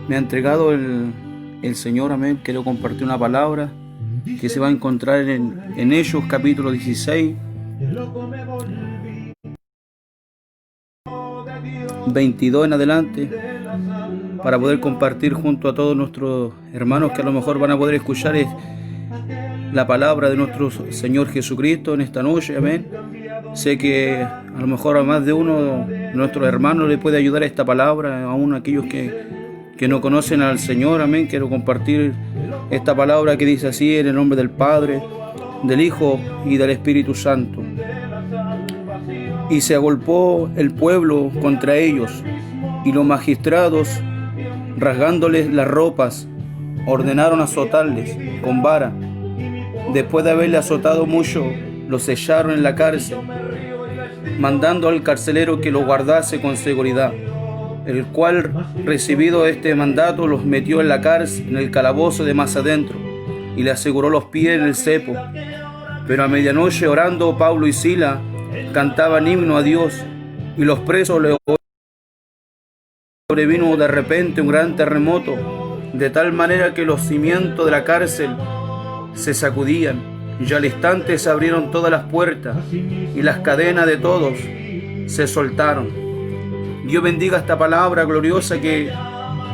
Me ha entregado el Señor, amén. Quiero compartir una palabra que se va a encontrar en Hechos capítulo 16, 22 en adelante, para poder compartir junto a todos nuestros hermanos que a lo mejor van a poder escuchar la palabra de nuestro Señor Jesucristo en esta noche, amén. Sé que a lo mejor a más de uno de nuestros hermanos le puede ayudar esta palabra, aún aquellos que no conocen al Señor, amén. Quiero compartir esta palabra que dice así, en el nombre del Padre, del Hijo y del Espíritu Santo. Y se agolpó el pueblo contra ellos, y los magistrados, rasgándoles las ropas, ordenaron azotarles con vara. Después de haberle azotado mucho, los echaron en la cárcel, mandando al carcelero que los guardase con seguridad, el cual, recibido este mandato, los metió en la cárcel, en el calabozo de más adentro, y le aseguró los pies en el cepo. Pero a medianoche, orando Pablo y Silas, cantaban himno a Dios, y los presos le sobrevino de repente un gran terremoto, de tal manera que los cimientos de la cárcel se sacudían, y al instante se abrieron todas las puertas, y las cadenas de todos se soltaron. Dios bendiga esta palabra gloriosa que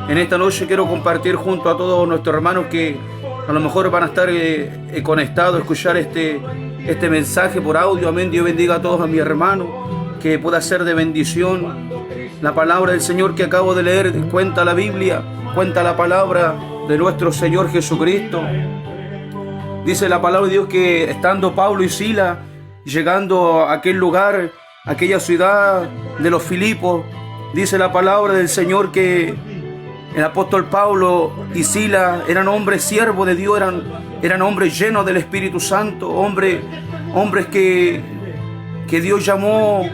en esta noche quiero compartir junto a todos nuestros hermanos que a lo mejor van a estar conectados a escuchar este mensaje por audio. Amén. Dios bendiga a todos a mis hermanos, que pueda ser de bendición. La palabra del Señor que acabo de leer cuenta la Biblia, cuenta la palabra de nuestro Señor Jesucristo. Dice la palabra de Dios que estando Pablo y Silas llegando a aquel lugar, aquella ciudad de los Filipos, dice la palabra del Señor que el apóstol Pablo y Silas eran hombres siervos de Dios, eran hombres llenos del Espíritu Santo, hombres que Dios llamó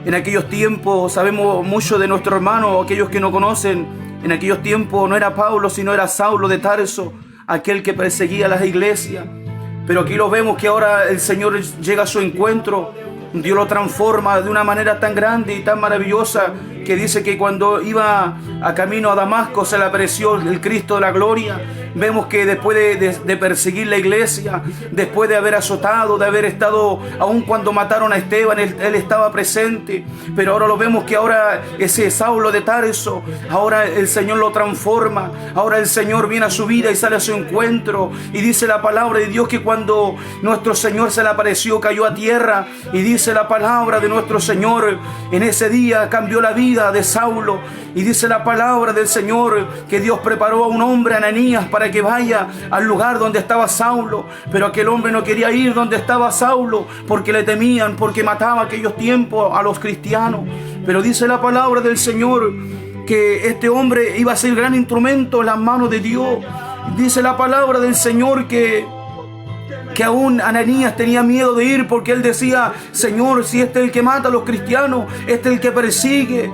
en aquellos tiempos. Sabemos mucho de nuestros hermanos, aquellos que no conocen, en aquellos tiempos no era Pablo, sino era Saulo de Tarso, aquel que perseguía las iglesias. Pero aquí lo vemos que ahora el Señor llega a su encuentro. Dios lo transforma de una manera tan grande y tan maravillosa que dice que cuando iba a camino a Damasco se le apareció el Cristo de la gloria. Vemos que después de perseguir la iglesia, después de haber azotado, de haber estado, aun cuando mataron a Esteban, él estaba presente. Pero ahora lo vemos que ahora ese Saulo de Tarso, ahora el Señor lo transforma. Ahora el Señor viene a su vida y sale a su encuentro. Y dice la palabra de Dios que cuando nuestro Señor se le apareció, cayó a tierra. Y dice la palabra de nuestro Señor, en ese día cambió la vida de Saulo. Y dice la palabra del Señor que Dios preparó a un hombre, Ananías, para que vaya al lugar donde estaba Saulo. Pero aquel hombre no quería ir donde estaba Saulo porque le temían, porque mataba aquellos tiempos a los cristianos. Pero dice la palabra del Señor que este hombre iba a ser gran instrumento en las manos de Dios. Dice la palabra del Señor que aún Ananías tenía miedo de ir porque él decía: Señor, si este es el que mata a los cristianos, este es el que persigue.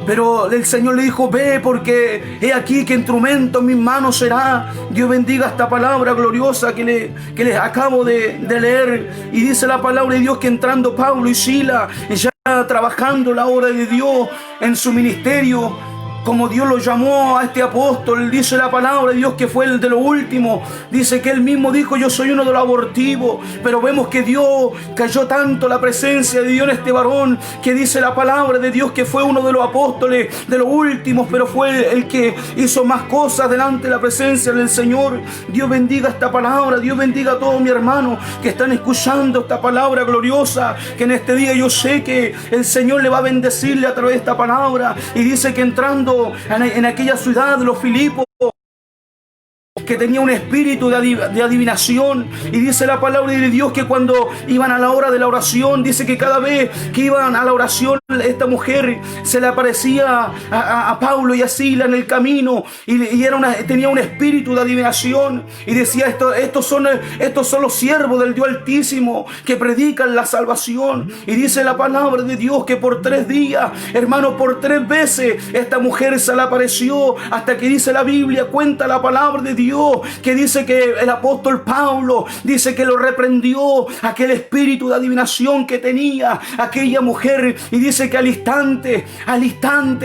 Pero el Señor le dijo: ve, porque he aquí que instrumento en mis manos será. Dios bendiga esta palabra gloriosa que les acabo de leer. Y dice la palabra de Dios que entrando Pablo y Silas, ya trabajando la obra de Dios en su ministerio, como Dios lo llamó a este apóstol, dice la palabra de Dios que fue el de lo último. Dice que él mismo dijo: yo soy uno de los abortivos. Pero vemos que Dios cayó tanto la presencia de Dios en este varón, que dice la palabra de Dios que fue uno de los apóstoles de los últimos, pero fue el que hizo más cosas delante de la presencia del Señor. Dios bendiga esta palabra. Dios bendiga a todos mis hermanos que están escuchando esta palabra gloriosa, que en este día yo sé que el Señor le va a bendecirle a través de esta palabra. Y dice que entrando en aquella ciudad de los Filipos, que tenía un espíritu de adivinación. Y dice la palabra de Dios que cuando iban a la hora de la oración, dice que cada vez que iban a la oración, esta mujer se le aparecía a Pablo y a Silas en el camino, y tenía un espíritu de adivinación, y decía: estos son los siervos del Dios Altísimo que predican la salvación. Y dice la palabra de Dios que por 3 días, hermano, por 3 veces esta mujer se le apareció, hasta que dice la Biblia, cuenta la palabra de Dios Dios, que dice que el apóstol Pablo dice que lo reprendió aquel espíritu de adivinación que tenía aquella mujer, y dice que al instante,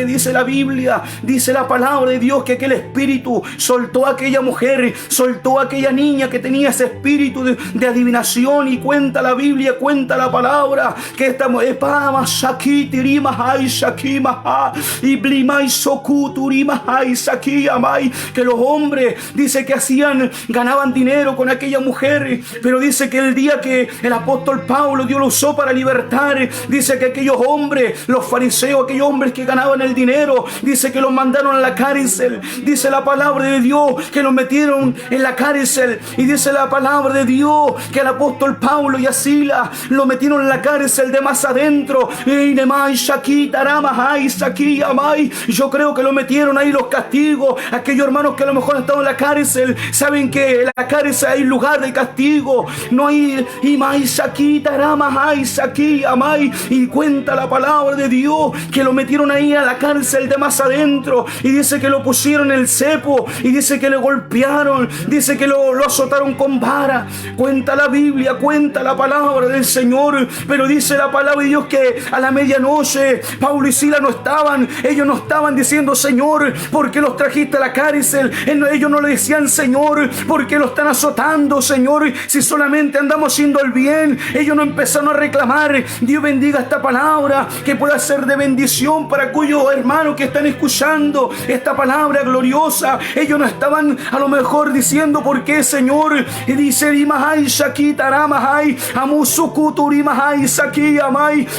dice la Biblia, dice la palabra de Dios, que aquel espíritu soltó a aquella mujer, soltó a aquella niña que tenía ese espíritu de adivinación. Y cuenta la Biblia, cuenta la palabra, que esta mujer, que los hombres, dice que ganaban dinero con aquella mujer, pero dice que el día que el apóstol Pablo, Dios lo usó para libertar, dice que aquellos hombres, los fariseos, aquellos hombres que ganaban el dinero, dice que los mandaron a la cárcel. Dice la palabra de Dios que los metieron en la cárcel, y dice la palabra de Dios que el apóstol Pablo y a Silas lo metieron en la cárcel de más adentro. Yo creo que lo metieron ahí los castigos. Aquellos hermanos que a lo mejor han estado en la cárcel saben que en la cárcel hay lugar de castigo, no hay. Y cuenta la palabra de Dios que lo metieron ahí a la cárcel de más adentro, y dice que lo pusieron en el cepo, y dice que le golpearon, dice que lo azotaron con vara. Cuenta la Biblia, cuenta la palabra del Señor, pero dice la palabra de Dios que a la medianoche Pablo y Silas ellos no estaban diciendo: Señor, ¿por qué los trajiste a la cárcel? Ellos no le decían: Señor, ¿por qué lo están azotando, Señor, si solamente andamos haciendo el bien? Ellos no empezaron a reclamar. Dios bendiga esta palabra, que pueda ser de bendición para cuyos hermanos que están escuchando esta palabra gloriosa. Ellos no estaban a lo mejor diciendo: ¿por qué, Señor? Y dice: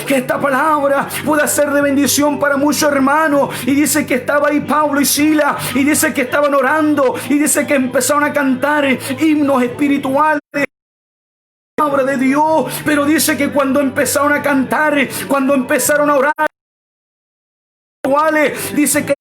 que esta palabra pueda ser de bendición para muchos hermanos. Y dice que estaba ahí Pablo y Silas, y dice que estaban orando, y dice que empezaron a cantar himnos espirituales, palabra de Dios. Pero dice que cuando empezaron a cantar, cuando empezaron a orar, dice que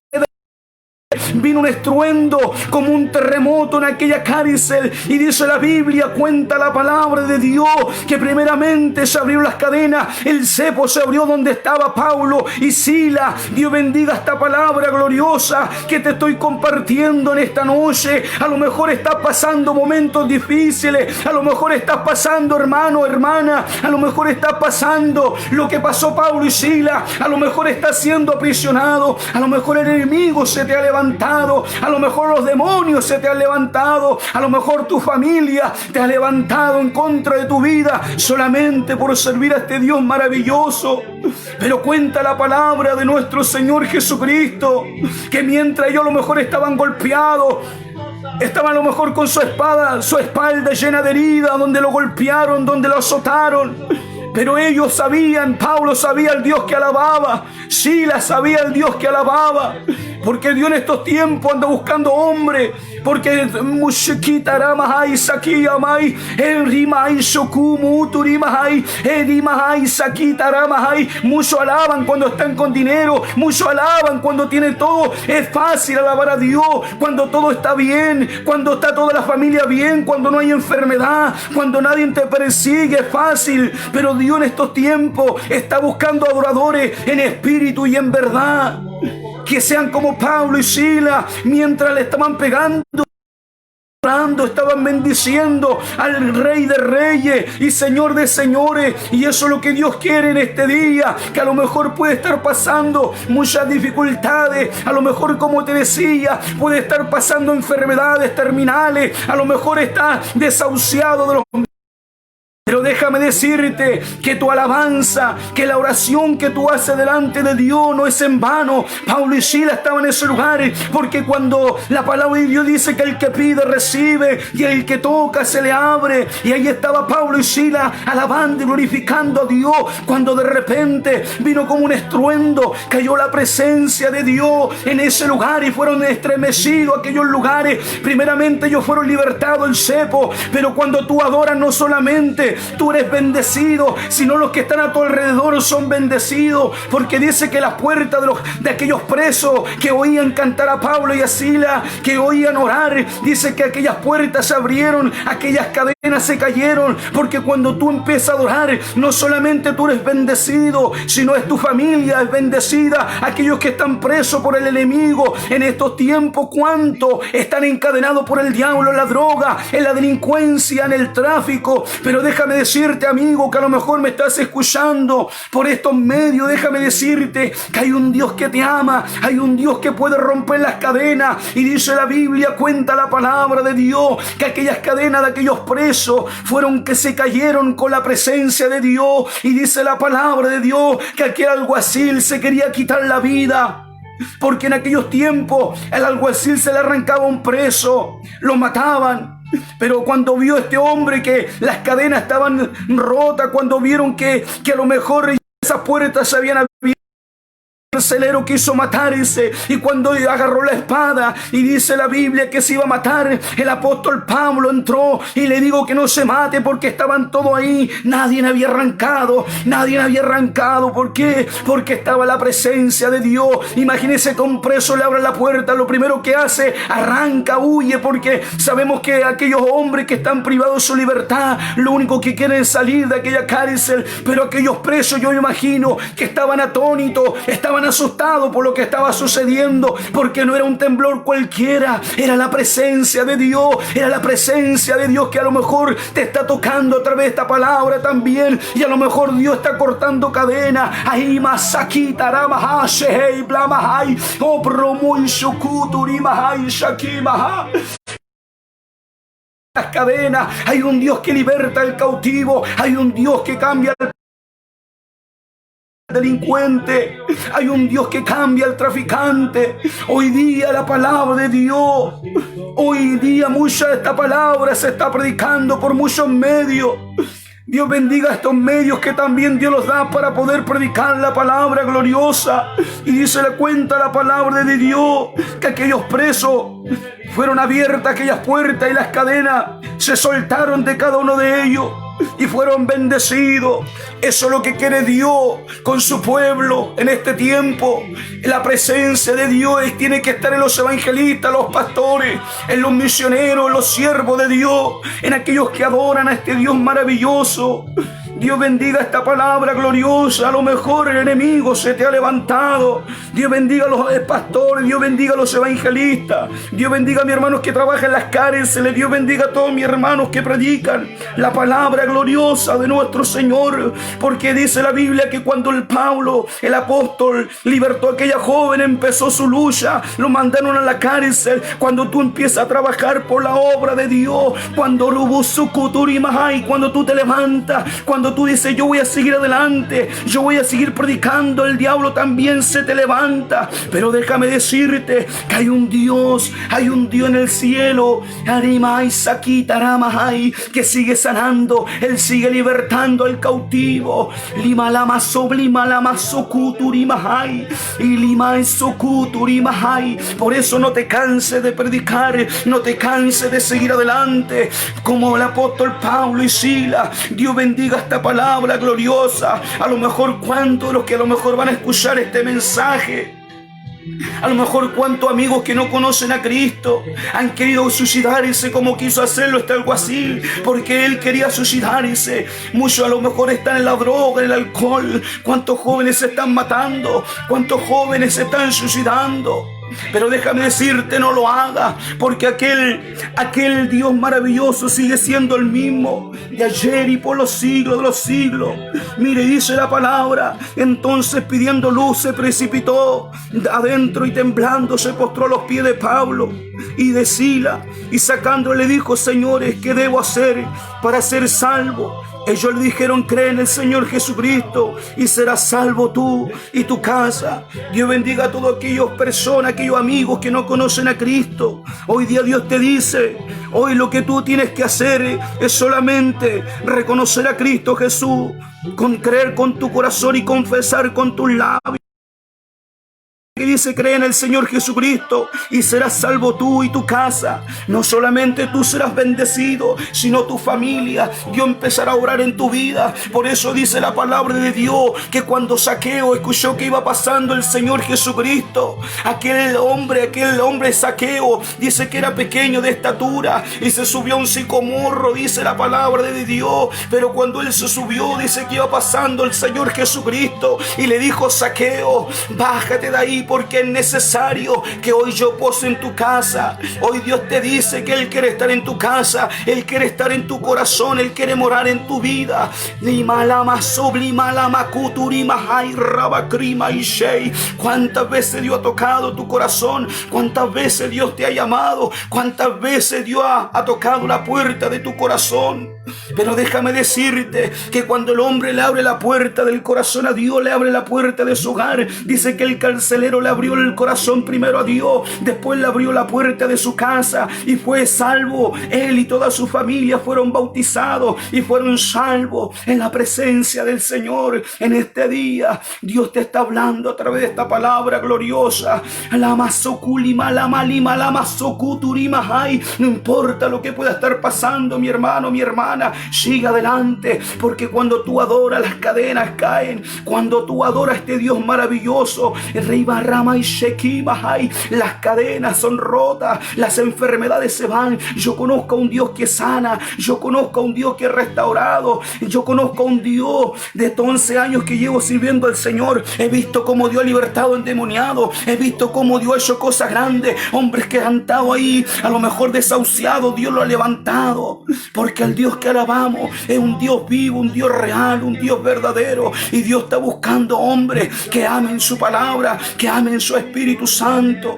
vino un estruendo como un terremoto en aquella cárcel, y dice la Biblia, cuenta la palabra de Dios, que primeramente se abrieron las cadenas, el cepo se abrió donde estaba Pablo y Silas. Dios bendiga esta palabra gloriosa que te estoy compartiendo en esta noche. A lo mejor estás pasando momentos difíciles, a lo mejor estás pasando, hermano, hermana, a lo mejor estás pasando lo que pasó Pablo y Silas, a lo mejor estás siendo aprisionado, a lo mejor el enemigo se te ha levantado, a lo mejor los demonios se te han levantado, a lo mejor tu familia te ha levantado en contra de tu vida solamente por servir a este Dios maravilloso. Pero cuenta la palabra de nuestro Señor Jesucristo, que mientras ellos a lo mejor estaban golpeados, estaban a lo mejor con su espalda llena de heridas, donde lo golpearon, donde lo azotaron, pero ellos sabían, Pablo sabía el Dios que alababa, Silas sabía el Dios que alababa, porque Dios en estos tiempos anda buscando hombres, porque muchos alaban cuando están con dinero, muchos alaban cuando tienen todo. Es fácil alabar a Dios cuando todo está bien, cuando está toda la familia bien, cuando no hay enfermedad, cuando nadie te persigue, es fácil. Pero Dios en estos tiempos está buscando adoradores en espíritu y en verdad, que sean como Pablo y Silas, mientras le estaban pegando, estaban bendiciendo al Rey de Reyes y Señor de Señores. Y eso es lo que Dios quiere en este día, que a lo mejor puede estar pasando muchas dificultades, a lo mejor, como te decía, puede estar pasando enfermedades terminales, a lo mejor está desahuciado de los... Pero déjame decirte que tu alabanza, que la oración que tú haces delante de Dios no es en vano. Pablo y Silas estaban en ese lugar porque cuando la palabra de Dios dice que el que pide recibe y el que toca se le abre, y ahí estaba Pablo y Silas alabando y glorificando a Dios, cuando de repente vino como un estruendo, cayó la presencia de Dios en ese lugar y fueron estremecidos aquellos lugares. Primeramente ellos fueron libertados del cepo, pero cuando tú adoras, no solamente tú eres eres bendecido, sino los que están a tu alrededor son bendecidos, porque dice que las puertas de aquellos presos que oían cantar a Pablo y a Silas, que oían orar, dice que aquellas puertas se abrieron, aquellas cadenas se cayeron, porque cuando tú empiezas a adorar, no solamente tú eres bendecido, sino es tu familia es bendecida. Aquellos que están presos por el enemigo en estos tiempos, ¿cuánto están encadenados por el diablo, en la droga, en la delincuencia, en el tráfico? Pero déjame decirte, amigo, que a lo mejor me estás escuchando por estos medios, déjame decirte que hay un Dios que te ama, hay un Dios que puede romper las cadenas, y dice la Biblia, cuenta la palabra de Dios, que aquellas cadenas de aquellos presos fueron que se cayeron con la presencia de Dios, y dice la palabra de Dios que aquel alguacil se quería quitar la vida, porque en aquellos tiempos el alguacil se le arrancaba un preso, lo mataban. Pero cuando vio este hombre que las cadenas estaban rotas, cuando vieron que a lo mejor esas puertas se habían abierto, el carcelero quiso matarse, y cuando agarró la espada, y dice la Biblia que se iba a matar, el apóstol Pablo entró y le dijo que no se mate, porque estaban todos ahí, nadie había arrancado. ¿Por qué? Porque estaba la presencia de Dios. Imagínese que un preso le abre la puerta, lo primero que hace, arranca, huye, porque sabemos que aquellos hombres que están privados de su libertad, lo único que quieren es salir de aquella cárcel. Pero aquellos presos, yo me imagino que estaban atónitos, estaban asustados por lo que estaba sucediendo, porque no era un temblor cualquiera, era la presencia de Dios, era la presencia de Dios que a lo mejor te está tocando a través de esta palabra también, y a lo mejor Dios está cortando cadenas. Ahí masakita ramaha shehei blamahai opromuy shukuturimahai shakimaha. Las cadenas, hay un Dios que liberta al cautivo, hay un Dios que cambia al delincuente, hay un Dios que cambia al traficante. Hoy día la palabra de Dios, hoy día mucha de esta palabra se está predicando por muchos medios. Dios bendiga estos medios que también Dios los da para poder predicar la palabra gloriosa. Y dice la cuenta la palabra de Dios que aquellos presos fueron abiertas aquellas puertas, y las cadenas se soltaron de cada uno de ellos y fueron bendecidos. Eso es lo que quiere Dios con su pueblo en este tiempo. La presencia de Dios tiene que estar en los evangelistas, los pastores, en los misioneros, en los siervos de Dios, en aquellos que adoran a este Dios maravilloso. Dios bendiga esta palabra gloriosa. A lo mejor el enemigo se te ha levantado. Dios bendiga a los pastores, Dios bendiga a los evangelistas, Dios bendiga a mis hermanos que trabajan en las cárceles, Dios bendiga a todos mis hermanos que predican la palabra gloriosa de nuestro Señor, porque dice la Biblia que cuando el Pablo, el apóstol, libertó a aquella joven, empezó su lucha, lo mandaron a la cárcel. Cuando tú empiezas a trabajar por la obra de Dios, cuando tú te levantas, cuando tú dices yo voy a seguir adelante, yo voy a seguir predicando, el diablo también se te levanta. Pero déjame decirte que hay un Dios en el cielo, que sigue sanando, Él sigue libertando al cautivo. Por eso no te canses de predicar, no te canses de seguir adelante como el apóstol Pablo y Silas. Dios bendiga esta palabra gloriosa. A lo mejor cuántos de los que a lo mejor van a escuchar este mensaje, a lo mejor cuántos amigos que no conocen a Cristo han querido suicidarse como quiso hacerlo este alguacil, porque él quería suicidarse. Muchos a lo mejor están en la droga, en el alcohol. ¿Cuántos jóvenes se están matando? ¿Cuántos jóvenes se están suicidando? Pero déjame decirte, no lo hagas, porque aquel Dios maravilloso sigue siendo el mismo de ayer y por los siglos de los siglos. Mire, dice la palabra: entonces pidiendo luz se precipitó adentro y temblando se postró a los pies de Pablo y de Silas, y sacándole dijo: señores, ¿qué debo hacer para ser salvo? Ellos le dijeron: cree en el Señor Jesucristo y serás salvo tú y tu casa. Dios bendiga a todas aquellas personas, aquellos amigos que no conocen a Cristo. Hoy día Dios te dice, hoy lo que tú tienes que hacer es solamente reconocer a Cristo Jesús, con creer con tu corazón y confesar con tus labios que dice: cree en el Señor Jesucristo y serás salvo tú y tu casa. No solamente tú serás bendecido, sino tu familia. Dios empezará a obrar en tu vida. Por eso dice la palabra de Dios que cuando Zaqueo escuchó que iba pasando el Señor Jesucristo, aquel hombre Zaqueo, dice que era pequeño de estatura y se subió a un sicomorro, dice la palabra de Dios. Pero cuando él se subió, dice que iba pasando el Señor Jesucristo y le dijo: Zaqueo, bájate de ahí, porque es necesario que hoy yo pose en tu casa. Hoy Dios te dice que Él quiere estar en tu casa, Él quiere estar en tu corazón, Él quiere morar en tu vida. ¿Cuántas veces Dios ha tocado tu corazón? ¿Cuántas veces Dios te ha llamado? ¿Cuántas veces Dios ha tocado la puerta de tu corazón? Pero déjame decirte que cuando el hombre le abre la puerta del corazón a Dios, le abre la puerta de su hogar. Dice que el carcelero le abrió el corazón primero a Dios, después le abrió la puerta de su casa y fue salvo. Él y toda su familia fueron bautizados y fueron salvos en la presencia del Señor. En este día Dios te está hablando a través de esta palabra gloriosa. No importa lo que pueda estar pasando, mi hermano, mi hermana, siga adelante, porque cuando tú adoras, las cadenas caen. Cuando tú adoras a este Dios maravilloso, las cadenas son rotas, las enfermedades se van. Yo conozco a un Dios que sana, yo conozco a un Dios que es restaurado, yo conozco a un Dios de estos 11 años que llevo sirviendo al Señor. He visto cómo Dios ha libertado endemoniados, he visto cómo Dios ha hecho cosas grandes. Hombres que han estado ahí, a lo mejor desahuciados, Dios lo ha levantado, porque el Dios que alabamos es un Dios vivo, un Dios real, un Dios verdadero. Y Dios está buscando hombres que amen su palabra, que amen su Espíritu Santo.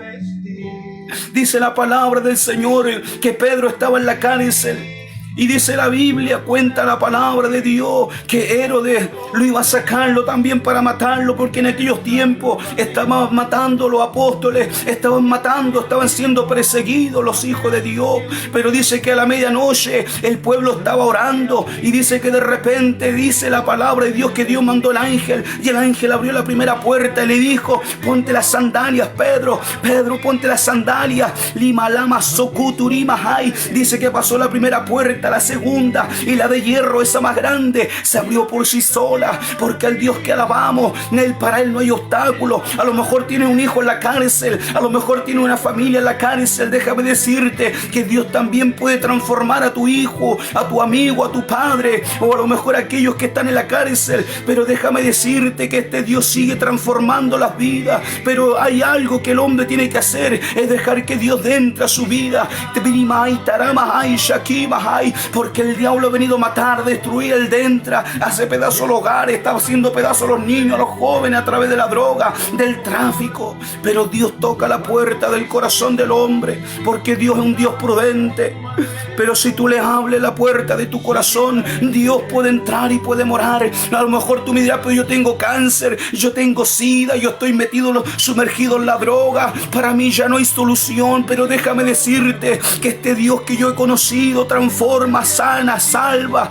Dice la palabra del Señor que Pedro estaba en la cárcel. Y dice la Biblia, cuenta la palabra de Dios, que Herodes lo iba a sacarlo también para matarlo, porque en aquellos tiempos estaban matando los apóstoles, estaban siendo perseguidos los hijos de Dios. Pero dice que a la medianoche el pueblo estaba orando y dice que de repente dice la palabra de Dios que Dios mandó el ángel, y el ángel abrió la primera puerta y le dijo: ponte las sandalias, Pedro, ponte las sandalias. Dice que pasó la primera puerta, la segunda y la de hierro, esa más grande, se abrió por sí sola, porque al Dios que alabamos, para Él no hay obstáculos. A lo mejor tiene un hijo en la cárcel, a lo mejor tiene una familia en la cárcel. Déjame decirte que Dios también puede transformar a tu hijo, a tu amigo, a tu padre, o a lo mejor a aquellos que están en la cárcel. Pero déjame decirte que este Dios sigue transformando las vidas. Pero hay algo que el hombre tiene que hacer, es dejar que Dios entre a su vida. Porque el diablo ha venido a matar, destruir. Él entra, hace pedazos los hogares, está haciendo pedazos a los niños, a los jóvenes, a través de la droga, del tráfico. Pero Dios toca la puerta del corazón del hombre, porque Dios es un Dios prudente. Pero si tú le hables la puerta de tu corazón, Dios puede entrar y puede morar. A lo mejor tú me dirás: pero yo tengo cáncer, yo tengo sida, yo estoy sumergido en la droga, para mí ya no hay solución. Pero déjame decirte que este Dios que yo he conocido transforma, sana, salva.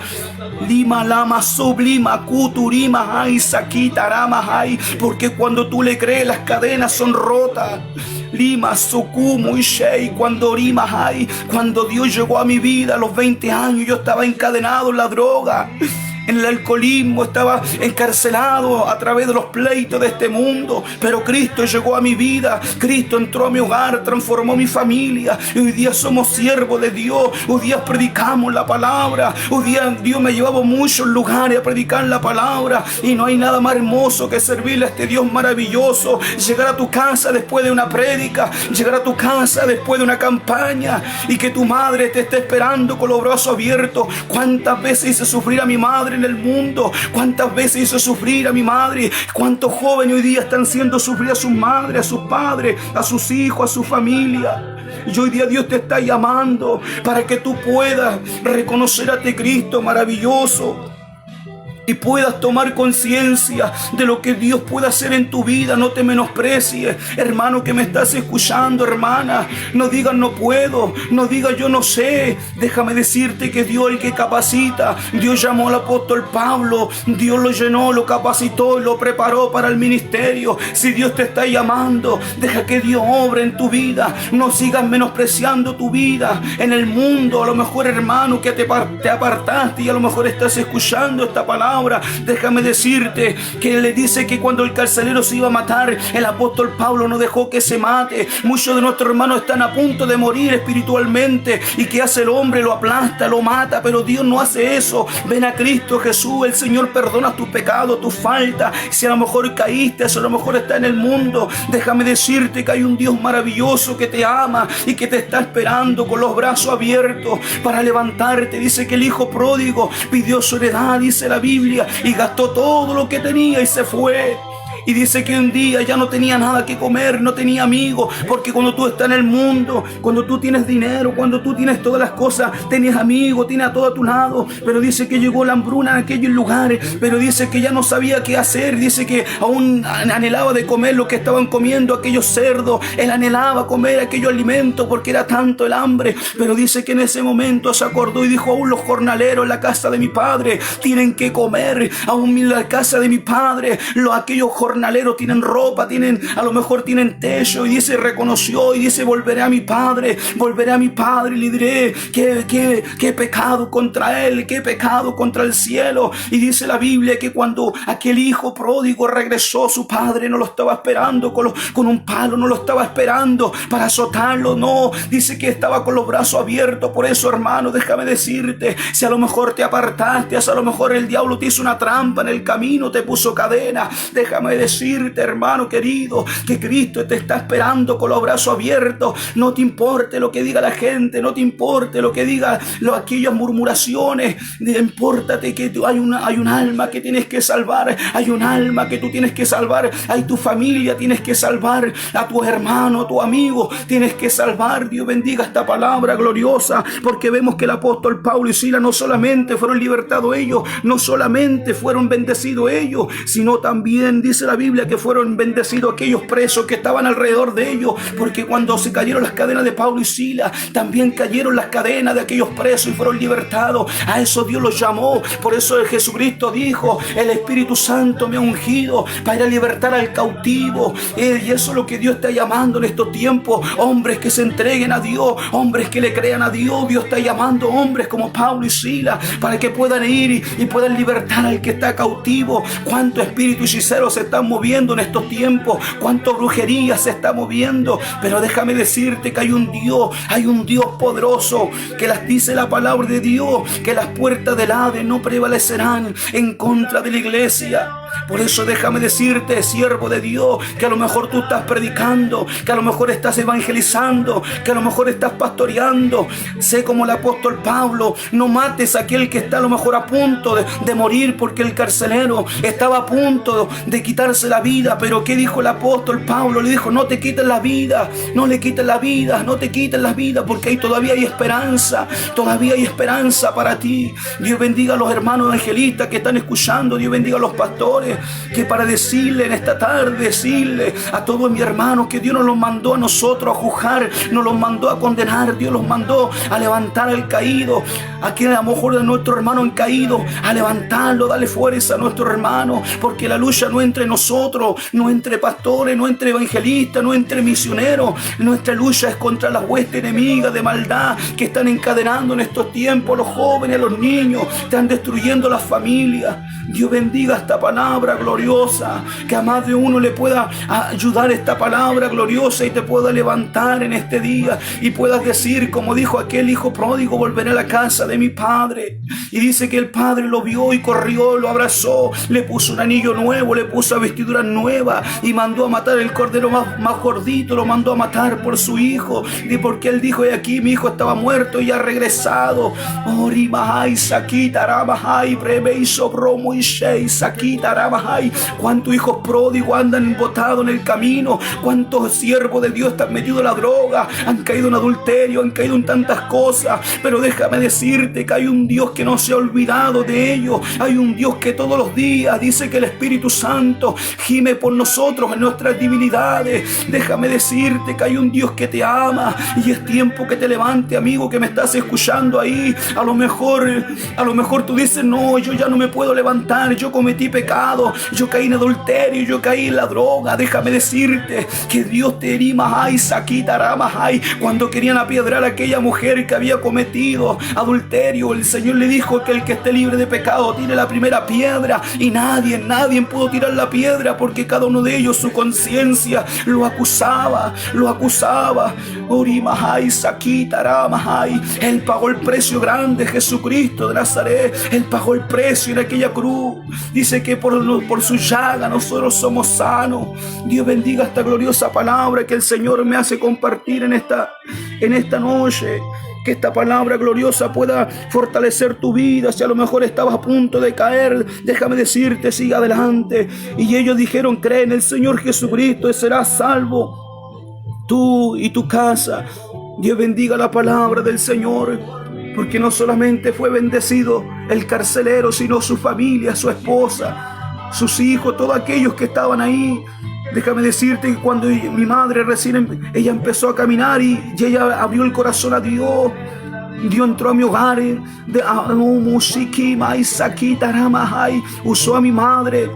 Lima, lama, sublima, kuturima, ay, saquita, rama, ay. Porque cuando tú le crees, las cadenas son rotas. Lima, Sukumu y Shei, cuando Dios llegó a mi vida a los 20 años, yo estaba encadenado en la droga, en el alcoholismo, estaba encarcelado a través de los pleitos de este mundo. Pero Cristo llegó a mi vida, Cristo entró a mi hogar, transformó mi familia, y hoy día somos siervos de Dios. Hoy día predicamos la palabra, hoy día Dios me ha llevado a muchos lugares a predicar la palabra, y no hay nada más hermoso que servirle a este Dios maravilloso. Llegar a tu casa después de una prédica, llegar a tu casa después de una campaña, y que tu madre te esté esperando con los brazos abiertos. ¿Cuántas veces hice sufrir a mi madre en el mundo? ¿Cuántas veces hizo sufrir a mi madre? ¿Cuántos jóvenes hoy día están haciendo sufrir a sus madres, a sus padres, a sus hijos, a su familia? Y hoy día Dios te está llamando para que tú puedas reconocer a este Cristo maravilloso. y puedas tomar conciencia de lo que Dios puede hacer en tu vida. No te menosprecies, hermano que me estás escuchando, hermana. No digas no puedo, no digas yo no sé. Déjame decirte que Dios es el que capacita. Dios llamó al apóstol Pablo, Dios lo llenó, lo capacitó y lo preparó para el ministerio. Si Dios te está llamando, deja que Dios obre en tu vida. No sigas menospreciando tu vida en el mundo. A lo mejor, hermano, que te apartaste y a lo mejor estás escuchando esta palabra. Déjame decirte que le dice que cuando el carcelero se iba a matar, el apóstol Pablo no dejó que se mate. Muchos de nuestros hermanos están a punto de morir espiritualmente, y que hace el hombre, lo aplasta, lo mata, pero Dios no hace eso. Ven a Cristo Jesús, el Señor perdona tus pecados, tus faltas. Si a lo mejor caíste, si a lo mejor está en el mundo, déjame decirte que hay un Dios maravilloso que te ama y que te está esperando con los brazos abiertos para levantarte. Dice que el hijo pródigo pidió su heredad, dice la Biblia, y gastó todo lo que tenía y se fue. Y dice que un día ya no tenía nada que comer, no tenía amigos, porque cuando tú estás en el mundo, cuando tú tienes dinero, cuando tú tienes todas las cosas, tienes amigos, tienes a todo a tu lado. Pero dice que llegó la hambruna en aquellos lugares, pero dice que ya no sabía qué hacer. Dice que aún anhelaba de comer lo que estaban comiendo aquellos cerdos. Él anhelaba comer aquellos alimentos porque era tanto el hambre. Pero dice que en ese momento se acordó y dijo: aún los jornaleros en la casa de mi padre tienen que comer, aún en la casa de mi padre aquellos jornaleros tienen ropa, a lo mejor tienen techo. Y dice, reconoció y dice: volveré a mi padre y le diré que he pecado contra él, que he pecado contra el cielo. Y dice la Biblia que cuando aquel hijo pródigo regresó, su padre no lo estaba esperando con un palo, no lo estaba esperando para azotarlo, no, dice que estaba con los brazos abiertos. Por eso, hermano, déjame decirte, si a lo mejor te apartaste, si a lo mejor el diablo te hizo una trampa en el camino, te puso cadena, déjame decirte, hermano querido, que Cristo te está esperando con los brazos abiertos. No te importe lo que diga la gente, no te importe lo que diga aquellas murmuraciones. Impórtate que hay un alma que tienes que salvar, hay un alma que tú tienes que salvar, hay tu familia tienes que salvar, a tu hermano, a tu amigo tienes que salvar. Dios bendiga esta palabra gloriosa, porque vemos que el apóstol Pablo y Silas no solamente fueron libertados ellos, no solamente fueron bendecidos ellos, sino también dice la Biblia que fueron bendecidos aquellos presos que estaban alrededor de ellos, porque cuando se cayeron las cadenas de Pablo y Silas, también cayeron las cadenas de aquellos presos y fueron libertados. A eso Dios los llamó. Por eso Jesucristo dijo: el Espíritu Santo me ha ungido para ir a libertar al cautivo. Y eso es lo que Dios está llamando en estos tiempos: hombres que se entreguen a Dios, hombres que le crean a Dios. Dios está llamando hombres como Pablo y Silas para que puedan ir y puedan libertar al que está cautivo. Cuánto espíritu hechicero se están moviendo en estos tiempos, cuánto brujería se está moviendo. Pero déjame decirte que hay un Dios poderoso, que las dice la palabra de Dios, que las puertas del Hades no prevalecerán en contra de la iglesia. Por eso déjame decirte, siervo de Dios, que a lo mejor tú estás predicando, que a lo mejor estás evangelizando, que a lo mejor estás pastoreando. Sé como el apóstol Pablo, no mates a aquel que está a lo mejor a punto de morir, porque el carcelero estaba a punto de quitarse la vida. Pero ¿qué dijo el apóstol Pablo? Le dijo: no te quites la vida, no le quites la vida, no te quites la vida, porque ahí todavía hay esperanza para ti. Dios bendiga a los hermanos evangelistas que están escuchando, Dios bendiga a los pastores, que para decirle en esta tarde, decirle a todos mis hermanos que Dios nos los mandó a nosotros a juzgar, nos los mandó a condenar, Dios los mandó a levantar al caído, a quien a lo mejor de nuestro hermano han caído, a levantarlo, darle fuerza a nuestro hermano, porque la lucha no entre nosotros, no entre pastores, no entre evangelistas, no entre misioneros. Nuestra lucha es contra las huestes enemigas de maldad que están encadenando en estos tiempos a los jóvenes, a los niños, están destruyendo las familias. Dios bendiga esta palabra gloriosa, que a más de uno le pueda ayudar esta palabra gloriosa y te pueda levantar en este día y puedas decir como dijo aquel hijo pródigo: volveré a la casa de mi padre. Y dice que el padre lo vio y corrió, lo abrazó, le puso un anillo nuevo, le puso vestidura nueva y mandó a matar el cordero más gordito, lo mandó a matar por su hijo. Y porque él dijo: he aquí, mi hijo estaba muerto y ha regresado. ¿Cuántos hijos pródigos andan botados en el camino, cuántos siervos de Dios están metidos en la droga, han caído en adulterio, han caído en tantas cosas. Pero déjame decirte que hay un Dios que no se ha olvidado de ellos. Hay un Dios que todos los días dice que el Espíritu Santo gime por nosotros en nuestras debilidades. Déjame decirte que hay un Dios que te ama, y es tiempo que te levante, amigo, que me estás escuchando ahí. A lo mejor tú dices: no, yo ya no me puedo levantar, yo cometí pecado, yo caí en adulterio, yo caí en la droga. Déjame decirte que Dios te erima, ay, saquita, ramas, ay. Cuando querían apiedrar a aquella mujer que había cometido adulterio, el Señor le dijo que el que esté libre de pecado tire la primera piedra, y nadie pudo tirar la piedra, porque cada uno de ellos, su conciencia lo acusaba. Urimahai, saquita, ramahai. Él pagó el precio grande, Jesucristo de Nazaret. Él pagó el precio en aquella cruz. Dice que por su llaga nosotros somos sanos. Dios bendiga esta gloriosa palabra que el Señor me hace compartir en esta noche. Que esta palabra gloriosa pueda fortalecer tu vida. Si a lo mejor estabas a punto de caer, déjame decirte, sigue adelante. Y ellos dijeron: cree en el Señor Jesucristo y serás salvo, tú y tu casa. Dios bendiga la palabra del Señor, porque no solamente fue bendecido el carcelero, sino su familia, su esposa, sus hijos, todos aquellos que estaban ahí. Déjame decirte que cuando mi madre ella empezó a caminar y ella abrió el corazón a Dios, Dios entró a mi hogar, usó a mi madre.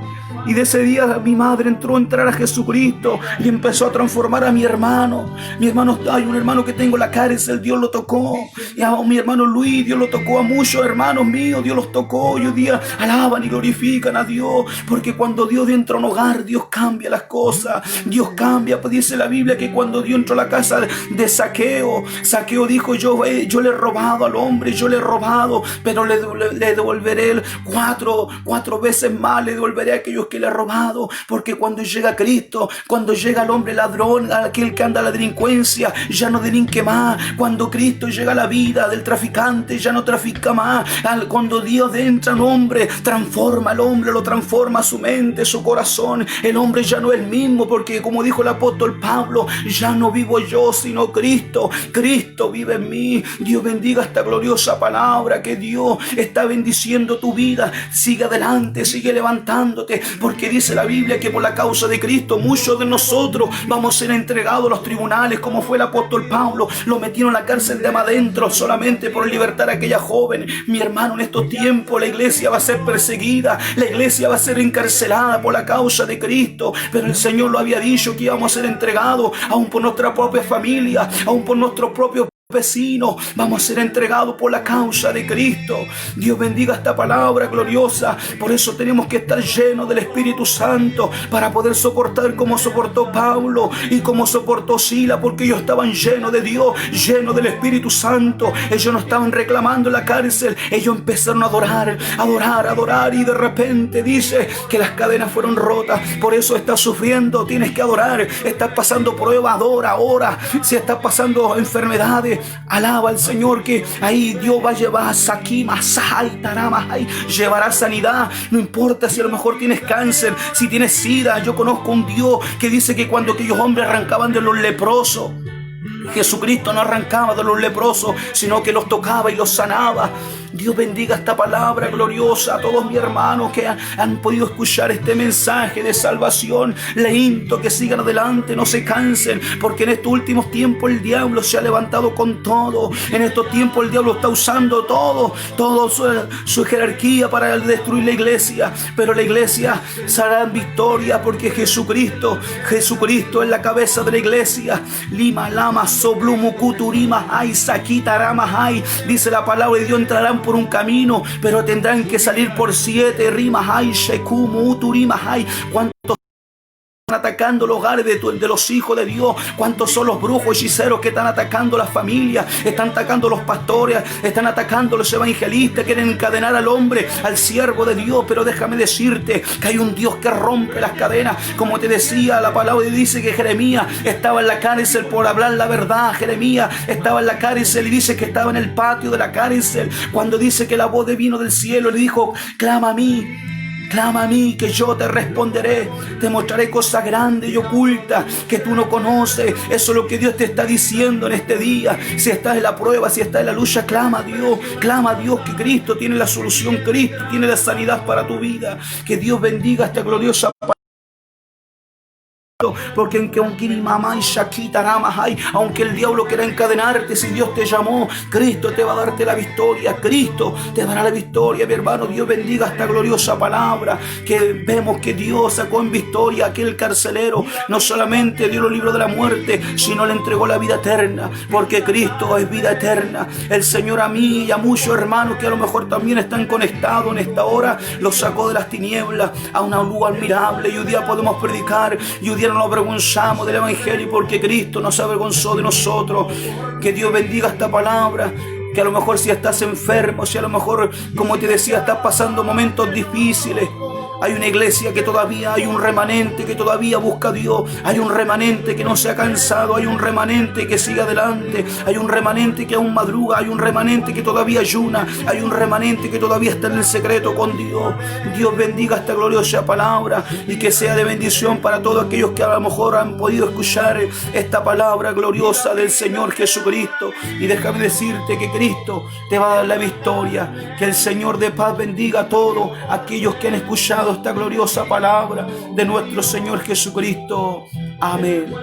Y de ese día mi madre entró a entrar a Jesucristo y empezó a transformar a mi hermano. Hay un hermano que tengo en la cárcel, Dios lo tocó. Y a mi hermano Luis, Dios lo tocó. A muchos hermanos míos, Dios los tocó. Y hoy día alaban y glorifican a Dios. Porque cuando Dios entra a un hogar, Dios cambia las cosas. Dios cambia. Pues dice la Biblia que cuando Dios entró a la casa de Zaqueo, Zaqueo dijo: yo le he robado al hombre, yo le he robado, pero le devolveré cuatro veces más, le devolveré a aquellos que le ha robado. Porque cuando llega Cristo, cuando llega el hombre ladrón, aquel que anda a la delincuencia, ya no delinque más. Cuando Cristo llega a la vida del traficante, ya no trafica más. Cuando Dios entra en hombre, transforma al hombre, lo transforma su mente, su corazón. El hombre ya no es el mismo, porque como dijo el apóstol Pablo: ya no vivo yo, sino Cristo. Cristo vive en mí. Dios bendiga esta gloriosa palabra, que Dios está bendiciendo tu vida. Sigue adelante, sigue levantándote, porque dice la Biblia que por la causa de Cristo muchos de nosotros vamos a ser entregados a los tribunales, como fue el apóstol Pablo. Lo metieron en la cárcel de adentro solamente por libertar a aquella joven. Mi hermano, en estos tiempos la iglesia va a ser perseguida, la iglesia va a ser encarcelada por la causa de Cristo, pero el Señor lo había dicho que íbamos a ser entregados aún por nuestra propia familia, aún por nuestros propios vecinos, vamos a ser entregados por la causa de Cristo. Dios bendiga esta palabra gloriosa. Por eso tenemos que estar llenos del Espíritu Santo, para poder soportar como soportó Pablo y como soportó Sila, porque ellos estaban llenos de Dios, llenos del Espíritu Santo. Ellos no estaban reclamando en la cárcel, ellos empezaron a adorar, y de repente dice que las cadenas fueron rotas. Por eso estás sufriendo, tienes que adorar. Estás pasando pruebas, adora, ora. Si estás pasando enfermedades, alaba al Señor, que ahí Dios va a llevar llevará sanidad. No importa si a lo mejor tienes cáncer, si tienes sida. Yo conozco un Dios que dice que cuando aquellos hombres arrancaban de los leprosos, Jesucristo no arrancaba de los leprosos, sino que los tocaba y los sanaba. Dios bendiga esta palabra gloriosa a todos mis hermanos que han podido escuchar este mensaje de salvación. Les insto que sigan adelante, no se cansen, porque en estos últimos tiempos el diablo se ha levantado con todo. En estos tiempos el diablo está usando todo su jerarquía para destruir la iglesia, pero la iglesia será en victoria, porque Jesucristo es la cabeza de la iglesia. Lima, lama, soblumukuturima, ay, saquita, rama, ay. Dice la palabra de Dios: entrarán por un camino, pero tendrán que salir por 7 rimas. Ay, shekumu, uturima, ay. ¿Cuántos están atacando los hogares de los hijos de Dios? ¿Cuántos son los brujos hechiceros que están atacando las familias? Están atacando los pastores, están atacando los evangelistas, quieren encadenar al hombre, al siervo de Dios. Pero déjame decirte que hay un Dios que rompe las cadenas. Como te decía, la palabra dice que Jeremías estaba en la cárcel por hablar la verdad. Jeremías estaba en la cárcel y dice que estaba en el patio de la cárcel, cuando dice que la voz vino del cielo, le dijo: clama a mí. Clama a mí que yo te responderé. Te mostraré cosas grandes y ocultas que tú no conoces. Eso es lo que Dios te está diciendo en este día. Si estás en la prueba, si estás en la lucha, clama a Dios. Clama a Dios que Cristo tiene la solución. Cristo tiene la sanidad para tu vida. Que Dios bendiga esta gloriosa palabra. Porque aunque el diablo quiera encadenarte, si Dios te llamó, Cristo te va a darte la victoria. Cristo te dará la victoria, mi hermano. Dios bendiga esta gloriosa palabra, que vemos que Dios sacó en victoria a aquel carcelero. No solamente dio los libros de la muerte, sino le entregó la vida eterna, porque Cristo es vida eterna. El Señor a mí y a muchos hermanos que a lo mejor también están conectados en esta hora, los sacó de las tinieblas a una luz admirable. Y hoy día podemos predicar, y hoy día no nos avergonzamos del Evangelio, porque Cristo nos avergonzó de nosotros. Que Dios bendiga esta palabra. Que a lo mejor si estás enfermo, si a lo mejor, como te decía, estás pasando momentos difíciles, hay una iglesia que todavía, hay un remanente que todavía busca a Dios. Hay un remanente que no se ha cansado. Hay un remanente que sigue adelante. Hay un remanente que aún madruga. Hay un remanente que todavía ayuna. Hay un remanente que todavía está en el secreto con Dios. Dios bendiga esta gloriosa palabra y que sea de bendición para todos aquellos que a lo mejor han podido escuchar esta palabra gloriosa del Señor Jesucristo. Y déjame decirte que Cristo te va a dar la victoria. Que el Señor de paz bendiga a todos aquellos que han escuchado esta gloriosa palabra de nuestro Señor Jesucristo. Amén.